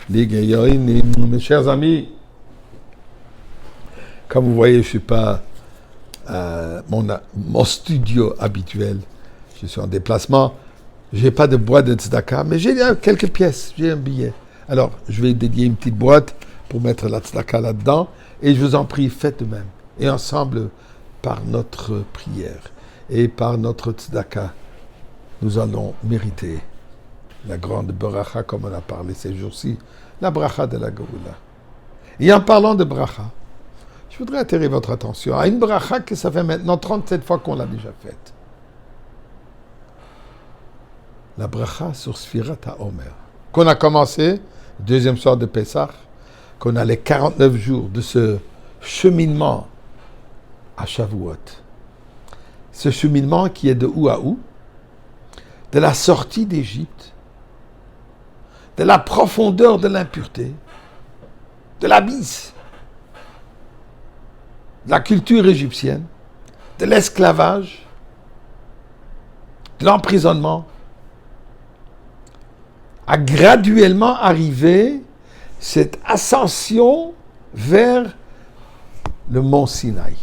Les mes chers amis, comme vous voyez, je ne suis pas à mon studio habituel. Je suis en déplacement. Je n'ai pas de boîte de tzedaka, mais j'ai quelques pièces. J'ai un billet. Alors, je vais dédier une petite boîte pour mettre la tzedaka là-dedans. Et je vous en prie, faites de même. Et ensemble, par notre prière et par notre tzedaka, nous allons mériter la grande bracha, comme on a parlé ces jours-ci, la bracha de la Géoula. Et en parlant de bracha, je voudrais attirer votre attention à une bracha que ça fait maintenant 37 fois qu'on l'a déjà faite. La bracha sur Sfirat HaOmer, qu'on a commencé, deuxième soir de Pessah, qu'on a les 49 jours de ce cheminement à Shavuot. Ce cheminement qui est de où à où? De la sortie d'Égypte, de la profondeur de l'impureté, de l'abysse, de la culture égyptienne, de l'esclavage, de l'emprisonnement, à graduellement arriver cette ascension vers le mont Sinaï.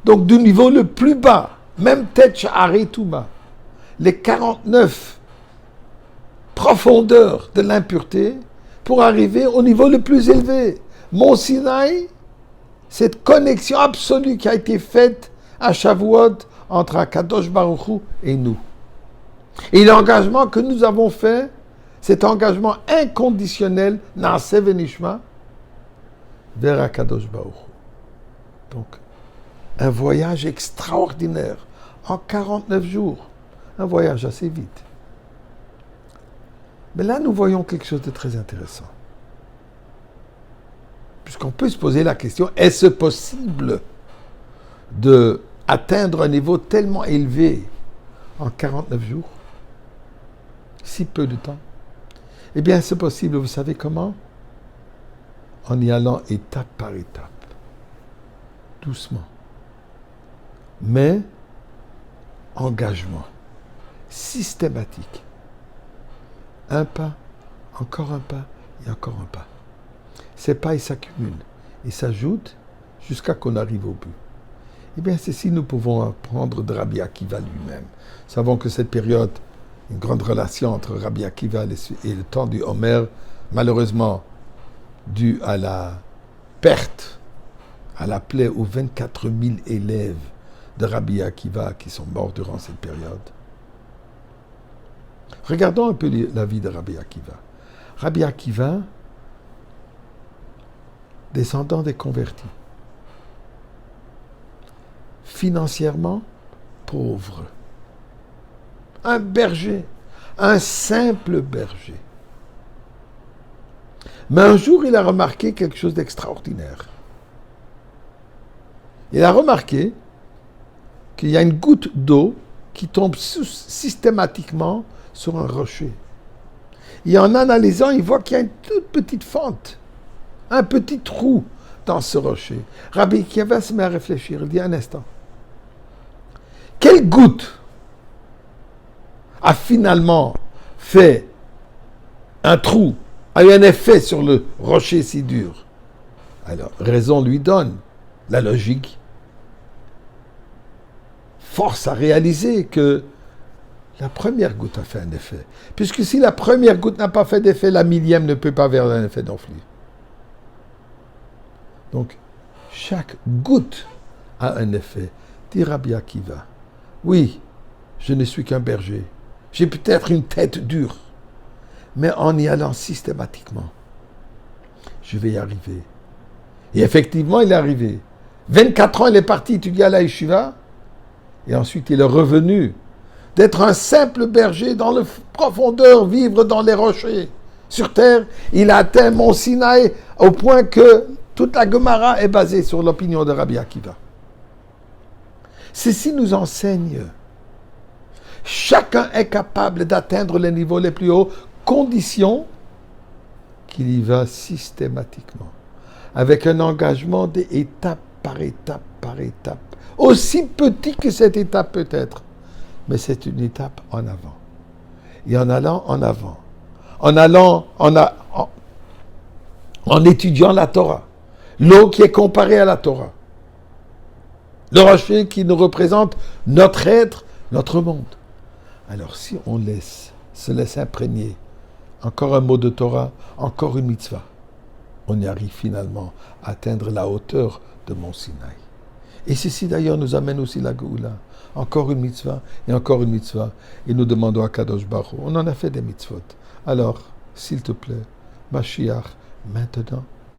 Donc du niveau le plus bas, même tête Sha'arei Touma, les 49 profondeurs de l'impureté pour arriver au niveau le plus élevé. Mont Sinaï, cette connexion absolue qui a été faite à Shavuot entre Akadosh Baruch Hu et nous. Et l'engagement que nous avons fait, cet engagement inconditionnel, Naaseh Venishma, vers Akadosh Baruch Hu. Donc, un voyage extraordinaire, en 49 jours. Un voyage assez vite. Mais là, nous voyons quelque chose de très intéressant. Puisqu'on peut se poser la question, est-ce possible d'atteindre un niveau tellement élevé en 49 jours? Si peu de temps? Eh bien, c'est possible, vous savez comment? En y allant étape par étape. Doucement. Mais, engagement. Systématique. Un pas, encore un pas, et encore un pas. Ces pas, ils s'accumulent, ils s'ajoutent jusqu'à qu'on arrive au but. Eh bien, ceci, nous pouvons apprendre de Rabbi Akiva lui-même. Nous savons que cette période, une grande relation entre Rabbi Akiva et le temps du Homer, malheureusement, dû à la perte, à la plaie aux 24 000 élèves de Rabbi Akiva qui sont morts durant cette période. Regardons un peu la vie de Rabbi Akiva. Rabbi Akiva, descendant des convertis, financièrement pauvre, un berger, un simple berger. Mais un jour, il a remarqué quelque chose d'extraordinaire. Il a remarqué qu'il y a une goutte d'eau qui tombe systématiquement sur un rocher. Et en analysant, il voit qu'il y a une toute petite fente, un petit trou dans ce rocher. Rabbi Akiva se met à réfléchir. Il dit un instant. Quelle goutte a finalement fait un trou, a eu un effet sur le rocher si dur? Alors, raison lui donne, la logique force à réaliser que la première goutte a fait un effet. Puisque si la première goutte n'a pas fait d'effet, la millième ne peut pas avoir un effet non plus. Donc, chaque goutte a un effet. Dit Rabbi Akiva, oui, je ne suis qu'un berger. J'ai peut-être une tête dure. Mais en y allant systématiquement, je vais y arriver. Et effectivement, il est arrivé. 24 ans, il est parti étudier à la Yeshiva. Et ensuite, il est revenu d'être un simple berger dans la profondeur, vivre dans les rochers. Sur terre, il a atteint Mont Sinaï au point que toute la Gemara est basée sur l'opinion de Rabbi Akiva. Ceci nous enseigne. Chacun est capable d'atteindre les niveaux les plus hauts, condition qu'il y va systématiquement, avec un engagement d'étape par étape par étape. Aussi petit que cette étape peut être, mais c'est une étape en avant. Et en allant en avant, en allant, en étudiant la Torah. L'eau qui est comparée à la Torah. Le rocher qui nous représente notre être, notre monde. Alors si on se laisse imprégner, encore un mot de Torah, encore une mitzvah, on y arrive finalement à atteindre la hauteur de Mont Sinaï. Et ceci d'ailleurs nous amène aussi la Géoula. Encore une mitzvah et encore une mitzvah. Et nous demandons à Kadosh Baruch Hu, on en a fait des mitzvot. Alors, s'il te plaît, Mashiach, maintenant,